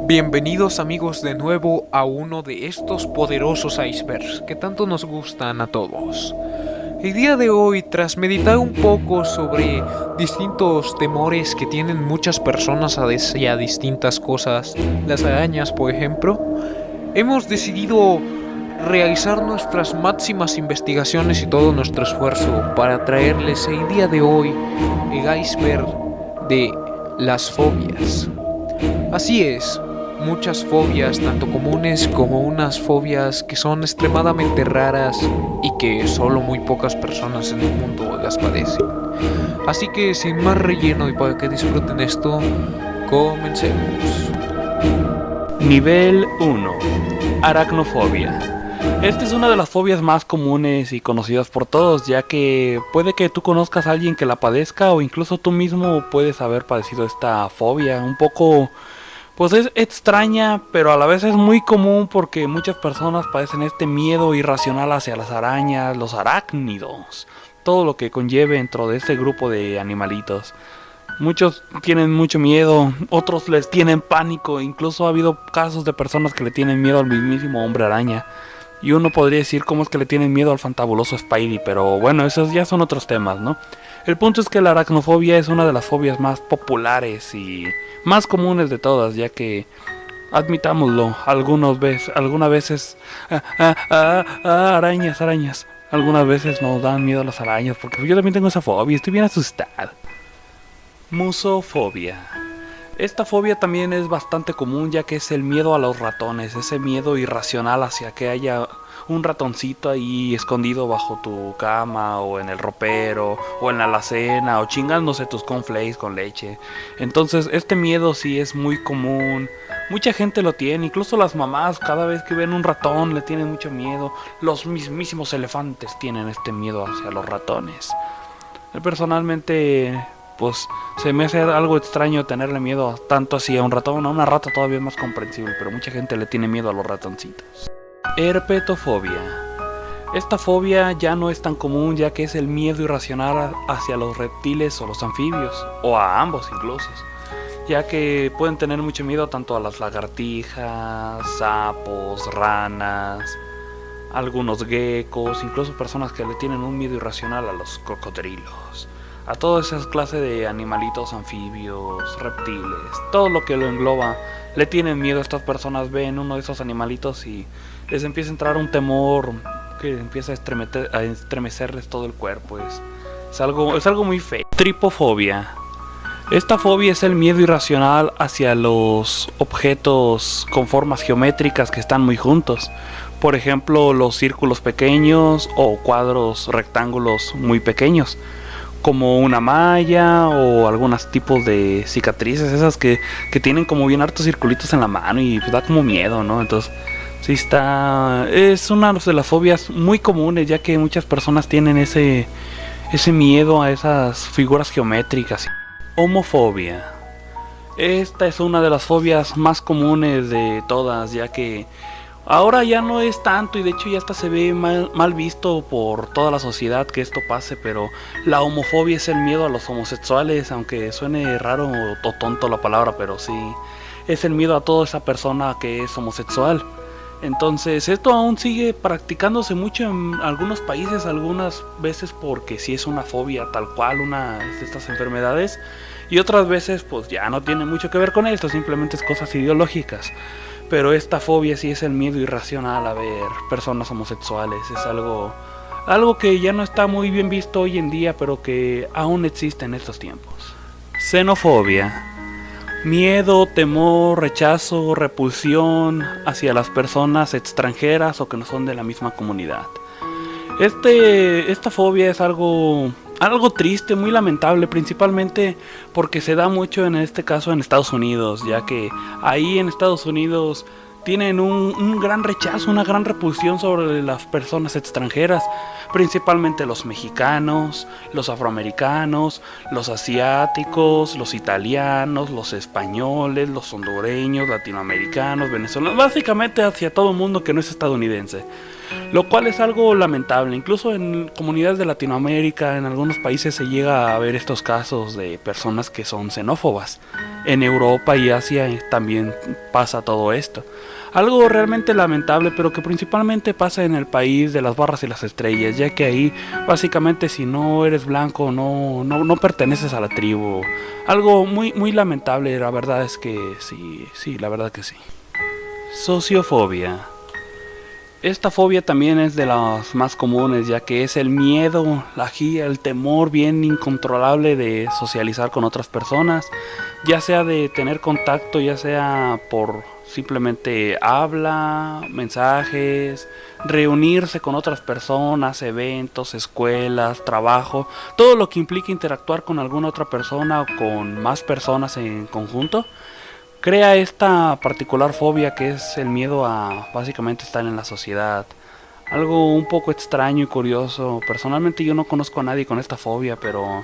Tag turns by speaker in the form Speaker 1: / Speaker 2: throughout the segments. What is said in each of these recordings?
Speaker 1: Bienvenidos amigos de nuevo a uno de estos poderosos icebergs que tanto nos gustan a todos. El día de hoy, tras meditar un poco sobre distintos temores que tienen muchas personas hacia distintas cosas, las arañas por ejemplo, hemos decidido realizar nuestras máximas investigaciones y todo nuestro esfuerzo para traerles el día de hoy el iceberg de las fobias. Así es, muchas fobias, tanto comunes como unas fobias que son extremadamente raras y que solo muy pocas personas en el mundo las padecen. Así que sin más relleno y para que disfruten esto, comencemos.
Speaker 2: Nivel 1. Aracnofobia. Esta es una de las fobias más comunes y conocidas por todos, ya que puede que tú conozcas a alguien que la padezca o incluso tú mismo puedes haber padecido esta fobia. Un poco, pues es extraña, pero a la vez es muy común porque muchas personas padecen este miedo irracional hacia las arañas, los arácnidos, todo lo que conlleve dentro de este grupo de animalitos. Muchos tienen mucho miedo, otros les tienen pánico, incluso ha habido casos de personas que le tienen miedo al mismísimo hombre araña. Y uno podría decir cómo es que le tienen miedo al fantabuloso Spidey, pero bueno, esos ya son otros temas, ¿no? El punto es que la aracnofobia es una de las fobias más populares y más comunes de todas, ya que, admitámoslo, algunas veces... arañas. Algunas veces nos dan miedo a las arañas, porque yo también tengo esa fobia, estoy bien asustado. Musofobia. Esta fobia también es bastante común, ya que es el miedo a los ratones, ese miedo irracional hacia que haya un ratoncito ahí escondido bajo tu cama o en el ropero o en la alacena o chingándose tus cornflakes con leche. Entonces este miedo sí es muy común, mucha gente lo tiene, incluso las mamás cada vez que ven un ratón le tienen mucho miedo. Los mismísimos elefantes tienen este miedo hacia los ratones. Personalmente, pues se me hace algo extraño tenerle miedo tanto así a un ratón. A una rata todavía es más comprensible, pero mucha gente le tiene miedo a los ratoncitos. Herpetofobia. Esta fobia ya no es tan común, ya que es el miedo irracional hacia los reptiles o los anfibios, o a ambos incluso, ya que pueden tener mucho miedo tanto a las lagartijas, sapos, ranas, algunos geckos, incluso personas que le tienen un miedo irracional a los cocodrilos, a todas esas clases de animalitos anfibios, reptiles, todo lo que lo engloba. Le tienen miedo a estas personas, ven uno de esos animalitos y les empieza a entrar un temor que empieza a estremecerles todo el cuerpo. Es algo muy feo. Tripofobia. Esta fobia es el miedo irracional hacia los objetos con formas geométricas que están muy juntos. Por ejemplo, los círculos pequeños o cuadros rectángulos muy pequeños, como una malla o algunos tipos de cicatrices, esas que tienen como bien hartos circulitos en la mano y pues da como miedo, ¿no? Entonces, sí es una de las fobias muy comunes, ya que muchas personas tienen ese miedo a esas figuras geométricas. Homofobia. Esta es una de las fobias más comunes de todas, ya que ahora ya no es tanto y de hecho ya hasta se ve mal visto por toda la sociedad que esto pase, pero la homofobia es el miedo a los homosexuales, aunque suene raro o tonto la palabra, pero sí, es el miedo a toda esa persona que es homosexual. Entonces esto aún sigue practicándose mucho en algunos países, algunas veces porque sí es una fobia tal cual, una de estas enfermedades, y otras veces pues ya no tiene mucho que ver con esto, simplemente es cosas ideológicas. Pero esta fobia sí es el miedo irracional a ver personas homosexuales. Es algo que ya no está muy bien visto hoy en día, pero que aún existe en estos tiempos. Xenofobia. Miedo, temor, rechazo, repulsión hacia las personas extranjeras o que no son de la misma comunidad. Esta fobia es algo triste, muy lamentable, principalmente porque se da mucho en este caso en Estados Unidos, ya que ahí en Estados Unidos tienen un gran rechazo, una gran repulsión sobre las personas extranjeras, principalmente los mexicanos, los afroamericanos, los asiáticos, los italianos, los españoles, los hondureños, latinoamericanos, venezolanos, básicamente hacia todo el mundo que no es estadounidense. Lo cual es algo lamentable, incluso en comunidades de Latinoamérica, en algunos países se llega a ver estos casos de personas que son xenófobas. en Europa y Asia también pasa todo esto. Algo realmente lamentable, pero que principalmente pasa en el país de las barras y las estrellas, ya que ahí básicamente si no eres blanco no perteneces a la tribu. Algo muy lamentable, la verdad es que sí, la verdad que sí. Sociofobia. Esta fobia también es de las más comunes, ya que es el miedo, el temor bien incontrolable de socializar con otras personas, ya sea de tener contacto, ya sea por simplemente habla, mensajes, reunirse con otras personas, eventos, escuelas, trabajo, todo lo que implica interactuar con alguna otra persona o con más personas en conjunto. Crea esta particular fobia que es el miedo a básicamente estar en la sociedad. Algo un poco extraño y curioso. Personalmente yo no conozco a nadie con esta fobia, pero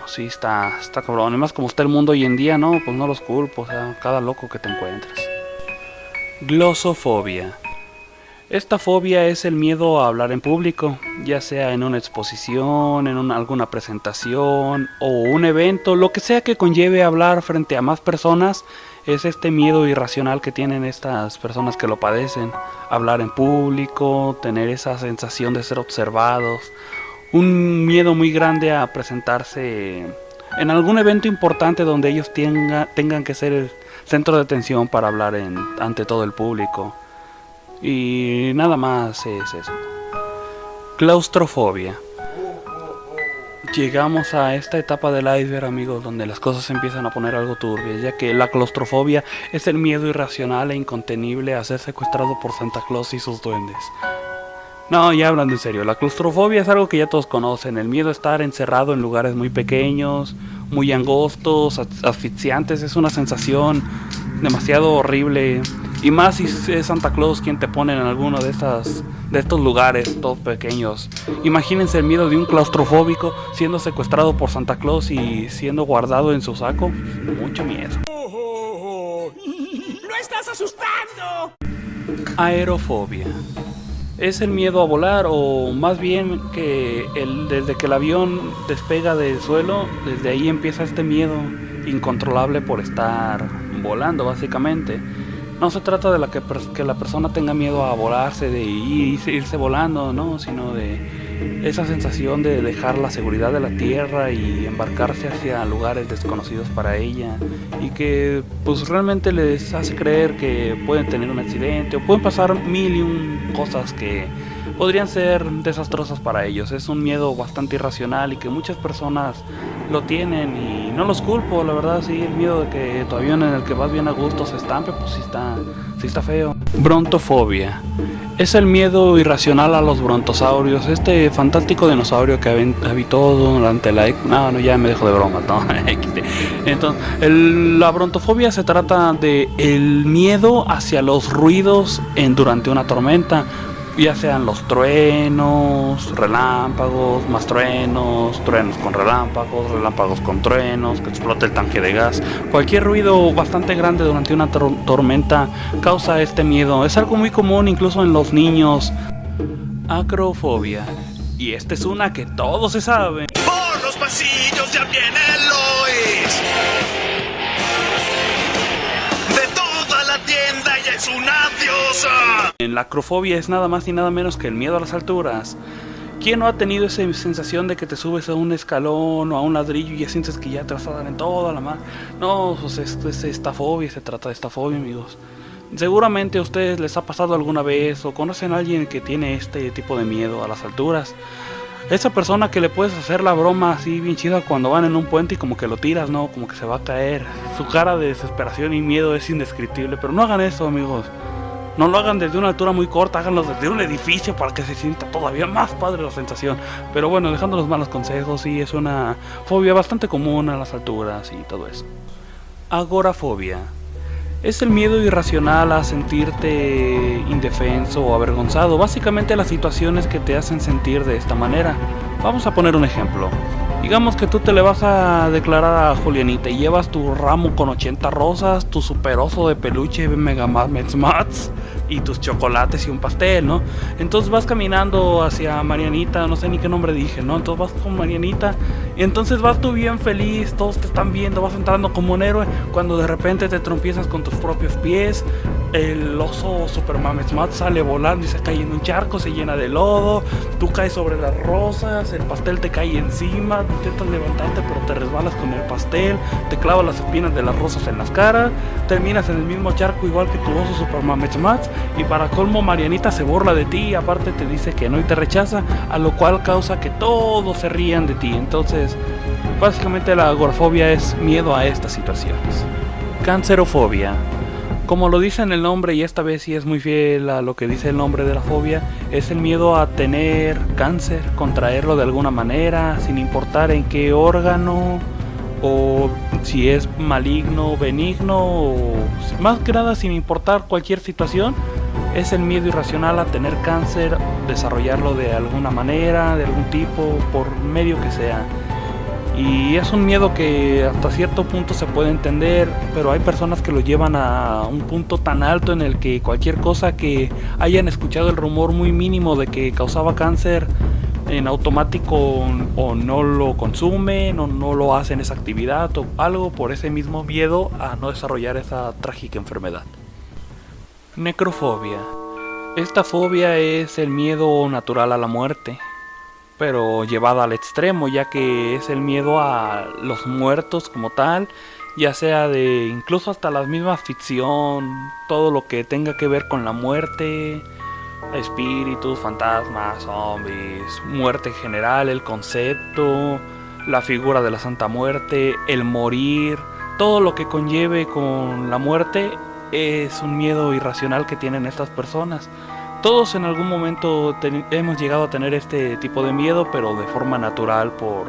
Speaker 2: sí está cabrón. Además como está el mundo hoy en día, no, pues no los culpo, o sea, cada loco que te encuentres. Glosofobia. Esta fobia es el miedo a hablar en público, ya sea en una exposición, alguna presentación o un evento, lo que sea que conlleve hablar frente a más personas, es este miedo irracional que tienen estas personas que lo padecen. Hablar en público, tener esa sensación de ser observados, un miedo muy grande a presentarse en algún evento importante donde ellos tengan que ser el centro de atención para hablar ante todo el público. Y nada más es eso. Claustrofobia. Llegamos a esta etapa del iceberg, amigos, donde las cosas se empiezan a poner algo turbias, ya que la claustrofobia es el miedo irracional e incontenible a ser secuestrado por Santa Claus y sus duendes. No, ya hablando en serio, la claustrofobia es algo que ya todos conocen, el miedo a estar encerrado en lugares muy pequeños, muy angostos, asfixiantes, es una sensación demasiado horrible. Y más si es Santa Claus quien te pone en alguno de estos lugares todos pequeños. Imagínense el miedo de un claustrofóbico siendo secuestrado por Santa Claus y siendo guardado en su saco. Mucho miedo.
Speaker 3: ¡No estás asustando!
Speaker 2: Aerofobia. Es el miedo a volar, o más bien que desde que el avión despega del suelo, desde ahí empieza este miedo incontrolable por estar volando, básicamente. No se trata de que la persona tenga miedo a volarse, de irse volando, no, sino de esa sensación de dejar la seguridad de la tierra y embarcarse hacia lugares desconocidos para ella, y que pues realmente les hace creer que pueden tener un accidente o pueden pasar mil y un cosas que podrían ser desastrosas para ellos. Es un miedo bastante irracional y que muchas personas lo tienen y no los culpo, la verdad. Sí, el miedo de que tu avión en el que vas bien a gusto se estampe, pues sí está feo. Brontofobia. Es el miedo irracional a los brontosaurios, este fantástico dinosaurio que habitó durante la... No, ya me dejo de broma, no. Entonces, la brontofobia se trata de el miedo hacia los ruidos durante una tormenta, ya sean los truenos, relámpagos, más truenos, truenos con relámpagos, relámpagos con truenos, que explote el tanque de gas. Cualquier ruido bastante grande durante una tormenta causa este miedo. Es algo muy común incluso en los niños. Acrofobia. Y esta es una que todos se saben.
Speaker 3: Por los pasillos ya viene Lois. De toda la tienda ya es una diosa.
Speaker 2: La acrofobia es nada más y nada menos que el miedo a las alturas. ¿Quién no ha tenido esa sensación de que te subes a un escalón o a un ladrillo y ya sientes que ya te vas a dar en toda la mano? No, pues es esta fobia, se trata de esta fobia, amigos. Seguramente a ustedes les ha pasado alguna vez o conocen a alguien que tiene este tipo de miedo a las alturas. Esa persona que le puedes hacer la broma así bien chida cuando van en un puente y como que lo tiras, ¿no? Como que se va a caer. Su cara de desesperación y miedo es indescriptible, pero no hagan eso, amigos. No lo hagan desde una altura muy corta, háganlo desde un edificio para que se sienta todavía más padre la sensación. Pero bueno, dejando los malos consejos, sí, es una fobia bastante común a las alturas y todo eso. Agorafobia. Es el miedo irracional a sentirte indefenso o avergonzado. Básicamente las situaciones que te hacen sentir de esta manera. Vamos a poner un ejemplo. Digamos que tú te le vas a declarar a Julianita y llevas tu ramo con 80 rosas, tu super oso de peluche Mega Mats, y tus chocolates y un pastel, ¿no? Entonces vas caminando hacia Marianita, no sé ni qué nombre dije, ¿no? Entonces vas con Marianita y entonces vas tú bien feliz, todos te están viendo, vas entrando como un héroe, cuando de repente te tropiezas con tus propios pies, el oso Super Mamesmat sale volando y se cae en un charco, se llena de lodo, tú caes sobre las rosas, el pastel te cae encima, intentas levantarte pero te resbalas con el pastel, te clavas las espinas de las rosas en las caras, terminas en el mismo charco igual que tu oso Super Mamesmat, y para colmo Marianita se burla de ti y aparte te dice que no y te rechaza, a lo cual causa que todos se rían de ti. Entonces básicamente la agorafobia es miedo a estas situaciones. Cancerofobia. Como lo dice en el nombre, y esta vez sí es muy fiel a lo que dice el nombre de la fobia, es el miedo a tener cáncer, contraerlo de alguna manera, sin importar en qué órgano, o si es maligno, benigno, o más que nada sin importar cualquier situación. Es el miedo irracional a tener cáncer, desarrollarlo de alguna manera, de algún tipo, por medio que sea. Y es un miedo que hasta cierto punto se puede entender, pero hay personas que lo llevan a un punto tan alto en el que cualquier cosa que hayan escuchado el rumor muy mínimo de que causaba cáncer, en automático o no lo consumen o no lo hacen esa actividad o algo por ese mismo miedo a no desarrollar esa trágica enfermedad. Necrofobia. Esta fobia es el miedo natural a la muerte, pero llevada al extremo, ya que es el miedo a los muertos como tal, ya sea de incluso hasta la misma ficción, todo lo que tenga que ver con la muerte, espíritus, fantasmas, zombies, muerte en general, el concepto, la figura de la Santa Muerte, el morir, todo lo que conlleve con la muerte es un miedo irracional que tienen estas personas. Todos en algún momento hemos llegado a tener este tipo de miedo, pero de forma natural por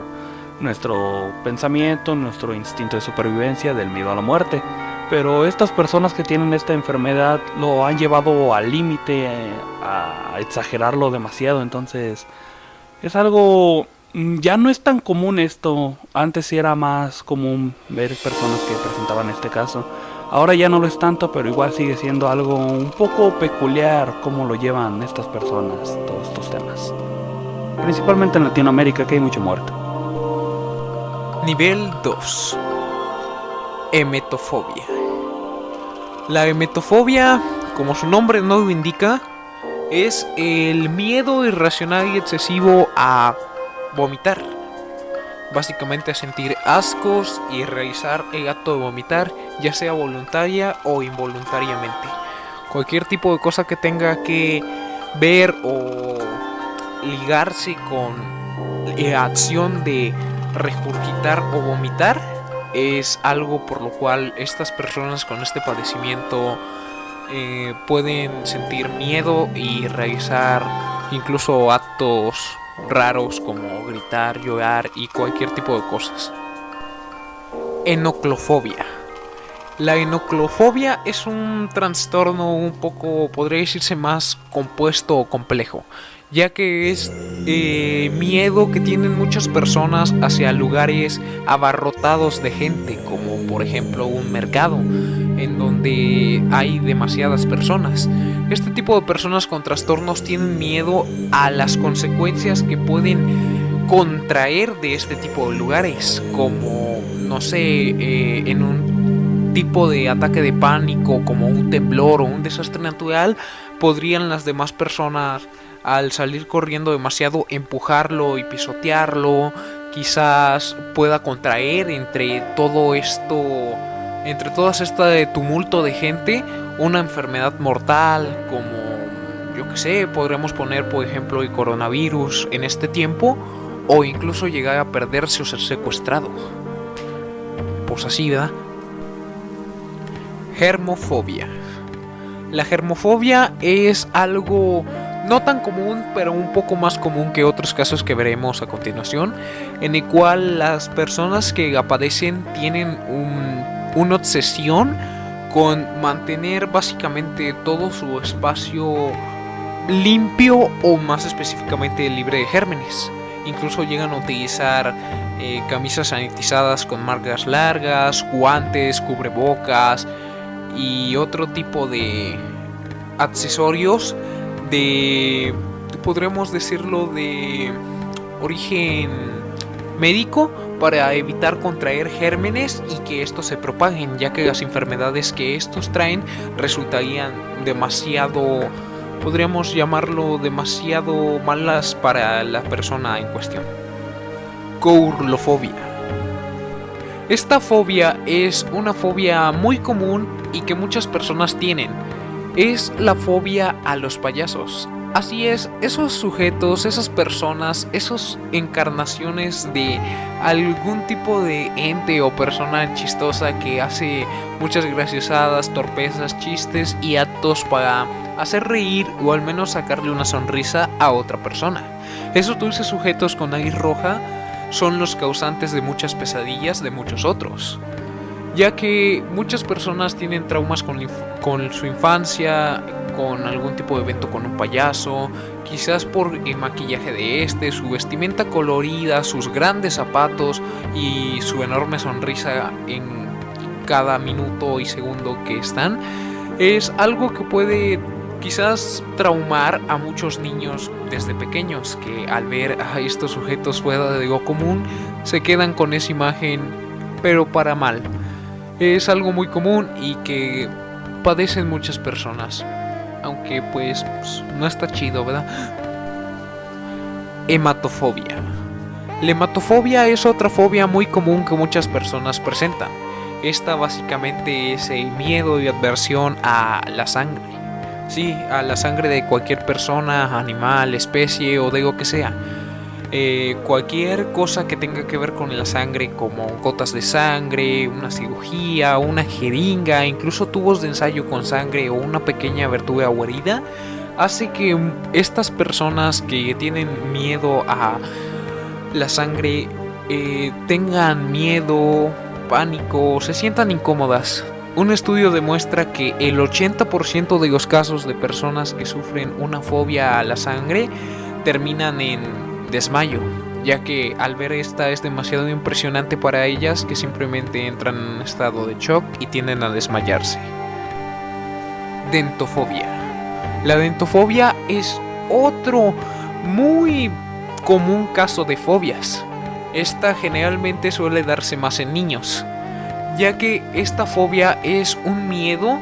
Speaker 2: nuestro pensamiento, nuestro instinto de supervivencia del miedo a la muerte. Pero estas personas que tienen esta enfermedad lo han llevado al límite, a exagerarlo demasiado. Entonces es algo, ya no es tan común esto. Antes sí era más común ver personas que presentaban este caso. Ahora ya no lo es tanto, pero igual sigue siendo algo un poco peculiar cómo lo llevan estas personas, todos estos temas. Principalmente en Latinoamérica, que hay mucho muerto.
Speaker 1: Nivel 2. Emetofobia. La emetofobia, como su nombre no lo indica, es el miedo irracional y excesivo a vomitar. Básicamente a sentir ascos y realizar el acto de vomitar, ya sea voluntaria o involuntariamente. Cualquier tipo de cosa que tenga que ver o ligarse con la acción de regurgitar o vomitar es algo por lo cual estas personas con este padecimiento pueden sentir miedo y realizar incluso actos raros como gritar, llorar y cualquier tipo de cosas. Enoclofobia. La enoclofobia es un trastorno un poco, podría decirse, más compuesto o complejo, ya que es miedo que tienen muchas personas hacia lugares abarrotados de gente, como por ejemplo un mercado, en donde hay demasiadas personas. Este tipo de personas con trastornos tienen miedo a las consecuencias que pueden contraer de este tipo de lugares, como, no sé, en un tipo de ataque de pánico, como un temblor o un desastre natural, podrían las demás personas, al salir corriendo demasiado, empujarlo y pisotearlo. Quizás pueda contraer entre todo este tumulto de gente, una enfermedad mortal como, yo que sé, podríamos poner por ejemplo el coronavirus en este tiempo, o incluso llegar a perderse o ser secuestrado. Pues así, ¿verdad? Germofobia. La germofobia es algo no tan común, pero un poco más común que otros casos que veremos a continuación, en el cual las personas que la padecen tienen una obsesión con mantener básicamente todo su espacio limpio o más específicamente libre de gérmenes. Incluso llegan a utilizar camisas sanitizadas con mangas largas, guantes, cubrebocas y otro tipo de accesorios de, podríamos decirlo, de origen médico para evitar contraer gérmenes y que estos se propaguen, ya que las enfermedades que estos traen resultarían demasiado, podríamos llamarlo, demasiado malas para la persona en cuestión. Courlofobia. Esta fobia es una fobia muy común y que muchas personas tienen. Es la fobia a los payasos. Así es, esos sujetos, esas personas, esas encarnaciones de algún tipo de ente o persona chistosa que hace muchas graciosadas, torpezas, chistes y actos para hacer reír o al menos sacarle una sonrisa a otra persona. Esos dulces sujetos con nariz roja son los causantes de muchas pesadillas de muchos otros, ya que muchas personas tienen traumas con su infancia, con algún tipo de evento con un payaso, quizás por el maquillaje de su vestimenta colorida, sus grandes zapatos y su enorme sonrisa en cada minuto y segundo que están. Es algo que puede quizás traumar a muchos niños desde pequeños, que al ver a estos sujetos fuera de lo común se quedan con esa imagen, pero para mal. Es algo muy común y que padecen muchas personas, aunque pues no está chido, ¿verdad? Hematofobia. La hematofobia es otra fobia muy común que muchas personas presentan. Esta básicamente es el miedo y adversión a la sangre. Sí, a la sangre de cualquier persona, animal, especie o de lo que sea. Cualquier cosa que tenga que ver con la sangre, como gotas de sangre, una cirugía, una jeringa, incluso tubos de ensayo con sangre o una pequeña abertura o herida, hace que estas personas que tienen miedo a la sangre tengan miedo, pánico, se sientan incómodas. Un estudio demuestra que el 80% de los casos de personas que sufren una fobia a la sangre terminan en desmayo, ya que al ver esta es demasiado impresionante para ellas que simplemente entran en un estado de shock y tienden a desmayarse. Dentofobia. La dentofobia es otro muy común caso de fobias. Esta generalmente suele darse más en niños, ya que esta fobia es un miedo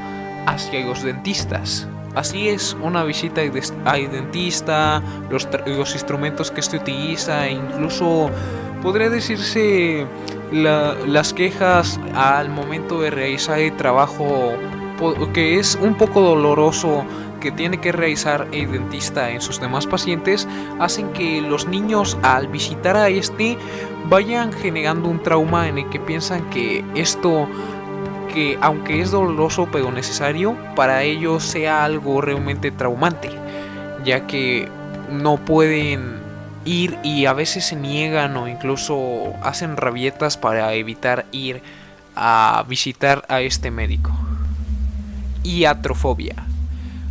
Speaker 1: hacia los dentistas. Así es, una visita al dentista, los instrumentos que se utiliza, e incluso podría decirse las quejas al momento de realizar el trabajo, que es un poco doloroso, que tiene que realizar el dentista en sus demás pacientes, hacen que los niños al visitar a vayan generando un trauma en el que piensan que esto, que aunque es doloroso pero necesario, para ellos sea algo realmente traumante, ya que no pueden ir y a veces se niegan o incluso hacen rabietas para evitar ir a visitar a este médico. Iatrofobia.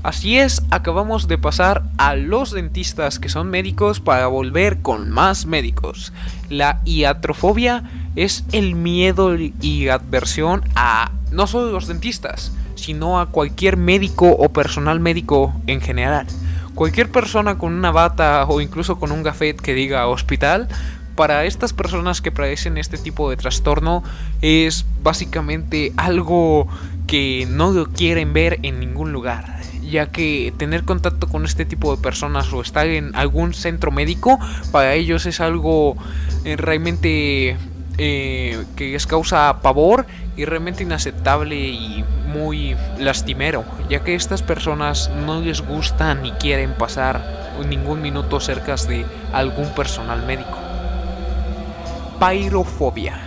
Speaker 1: Así es, acabamos de pasar a los dentistas que son médicos para volver con más médicos. La iatrofobia es el miedo y adversión a no solo los dentistas, sino a cualquier médico o personal médico en general. Cualquier persona con una bata o incluso con un gafet que diga hospital, para estas personas que padecen este tipo de trastorno es básicamente algo que no lo quieren ver en ningún lugar, ya que tener contacto con este tipo de personas o estar en algún centro médico para ellos es algo realmente que les causa pavor y realmente inaceptable y muy lastimero, ya que estas personas no les gusta ni quieren pasar ningún minuto cerca de algún personal médico. Pairofobia.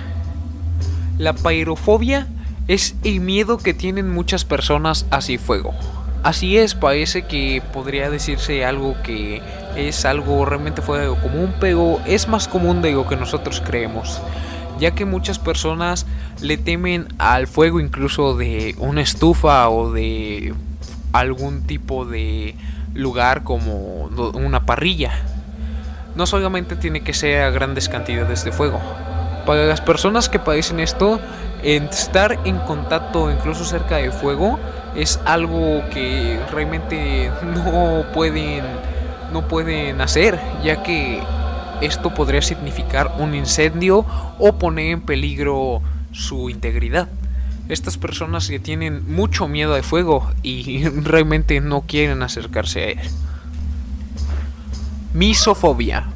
Speaker 1: La pairofobia es el miedo que tienen muchas personas hacia el fuego. Así es, parece que podría decirse algo que es algo realmente fuera de lo común, pero es más común de lo que nosotros creemos, ya que muchas personas le temen al fuego incluso de una estufa o de algún tipo de lugar como una parrilla. No solamente tiene que ser a grandes cantidades de fuego. Para las personas que padecen esto, Estar en contacto incluso cerca de fuego es algo que realmente no pueden hacer, ya que esto podría significar un incendio o poner en peligro su integridad. Estas personas que tienen mucho miedo de fuego y realmente no quieren acercarse a él. Misofobia.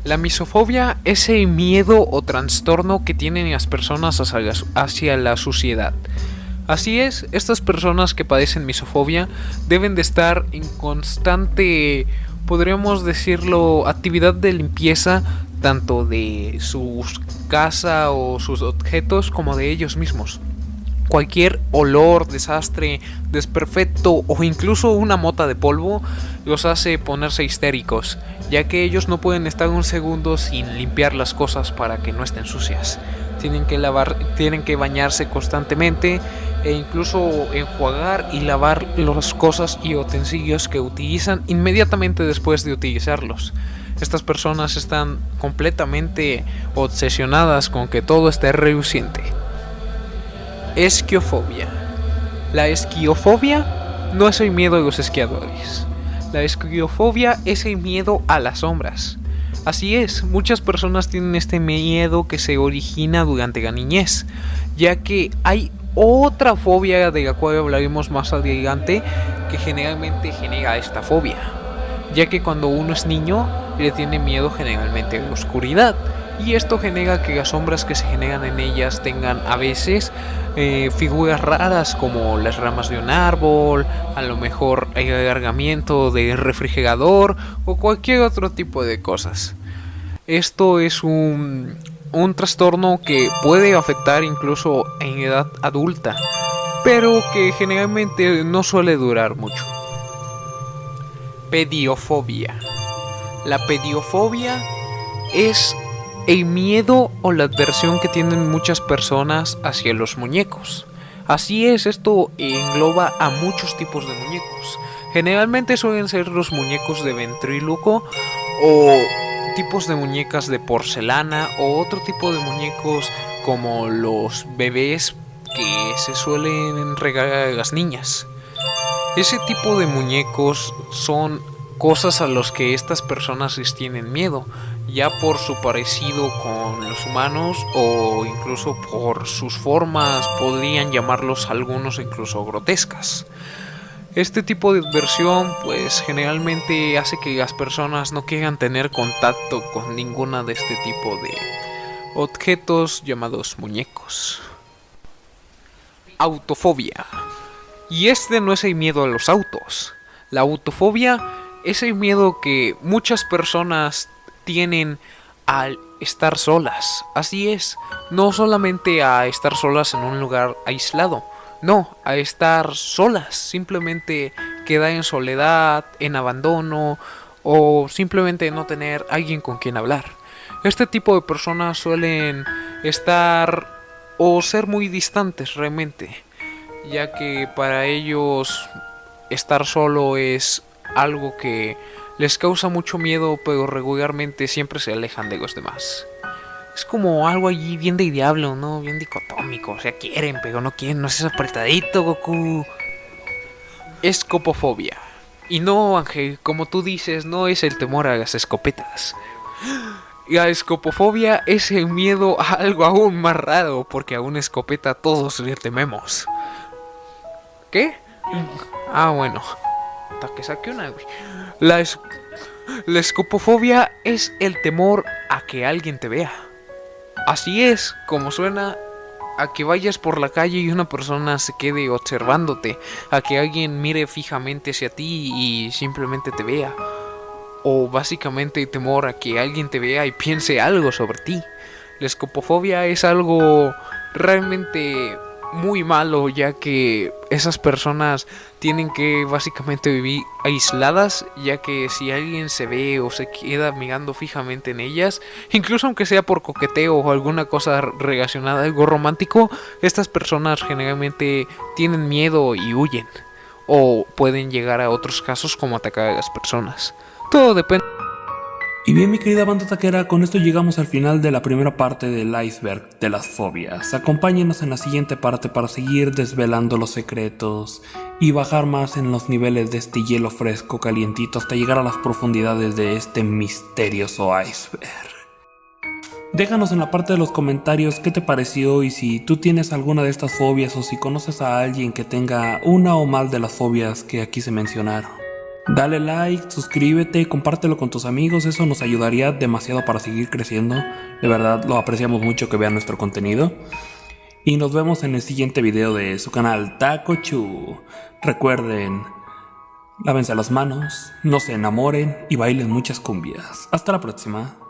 Speaker 1: La misofobia es el miedo o trastorno que tienen las personas hacia la suciedad. Así es, estas personas que padecen misofobia deben de estar en constante, podríamos decirlo, actividad de limpieza, tanto de su casa o sus objetos como de ellos mismos. Cualquier olor, desastre, desperfecto o incluso una mota de polvo los hace ponerse histéricos, ya que ellos no pueden estar un segundo sin limpiar las cosas para que no estén sucias. Tienen que bañarse constantemente e incluso enjuagar y lavar las cosas y utensilios que utilizan inmediatamente después de utilizarlos. Estas personas están completamente obsesionadas con que todo esté reluciente. Esquiofobia. La esquiofobia no es el miedo de los esquiadores. La esquiofobia es el miedo a las sombras. Así es, muchas personas tienen este miedo que se origina durante la niñez, ya que hay otra fobia de la cual hablaremos más adelante que generalmente genera esta fobia, ya que cuando uno es niño le tiene miedo generalmente a la oscuridad. Y esto genera que las sombras que se generan en ellas tengan a veces figuras raras como las ramas de un árbol, a lo mejor el alargamiento del refrigerador o cualquier otro tipo de cosas. Esto es un trastorno que puede afectar incluso en edad adulta, pero que generalmente no suele durar mucho. Pediofobia. La pediofobia es el miedo o la adversión que tienen muchas personas hacia los muñecos. Así es, esto engloba a muchos tipos de muñecos. Generalmente suelen ser los muñecos de ventríloco o tipos de muñecas de porcelana o otro tipo de muñecos como los bebés que se suelen regalar a las niñas. Ese tipo de muñecos son cosas a los que estas personas les tienen miedo, ya por su parecido con los humanos o incluso por sus formas, podrían llamarlos algunos incluso grotescas. Este tipo de adversión pues generalmente hace que las personas no quieran tener contacto con ninguna de este tipo de objetos llamados muñecos. Autofobia. Y este no es el miedo a los autos. La autofobia es el miedo que muchas personas tienen al estar solas. Así es, no solamente a estar solas en un lugar aislado, no, a estar solas, simplemente quedar en soledad, en abandono o simplemente no tener alguien con quien hablar. Este tipo de personas suelen estar o ser muy distantes realmente, ya que para ellos estar solo es algo que les causa mucho miedo, pero regularmente siempre se alejan de los demás. Es como algo allí bien de diablo, ¿no? Bien dicotómico. O sea, quieren, pero no quieren. No seas apretadito, Goku. Escopofobia. Y no, Ángel, como tú dices, no es el temor a las escopetas. La escopofobia es el miedo a algo aún más raro, porque a una escopeta todos le tememos. ¿Qué? Ah, bueno. Hasta que saque una, güey. La escopofobia es el temor a que alguien te vea. Así es, como suena, a que vayas por la calle y una persona se quede observándote, a que alguien mire fijamente hacia ti y simplemente te vea. O básicamente temor a que alguien te vea y piense algo sobre ti. La escopofobia es algo realmente muy malo, ya que esas personas tienen que básicamente vivir aisladas, ya que si alguien se ve o se queda mirando fijamente en ellas, incluso aunque sea por coqueteo o alguna cosa relacionada a algo romántico, estas personas generalmente tienen miedo y huyen, o pueden llegar a otros casos como atacar a las personas. Todo depende.
Speaker 2: Y bien, mi querida banda taquera, con esto llegamos al final de la primera parte del iceberg de las fobias. Acompáñenos en la siguiente parte para seguir desvelando los secretos y bajar más en los niveles de este hielo fresco calientito hasta llegar a las profundidades de este misterioso iceberg. Déjanos en la parte de los comentarios qué te pareció y si tú tienes alguna de estas fobias o si conoces a alguien que tenga una o más de las fobias que aquí se mencionaron. Dale like, suscríbete, compártelo con tus amigos, eso nos ayudaría demasiado para seguir creciendo. De verdad lo apreciamos mucho que vean nuestro contenido. Y nos vemos en el siguiente video de su canal Taco Chu. Recuerden, lávense las manos, no se enamoren y bailen muchas cumbias. Hasta la próxima.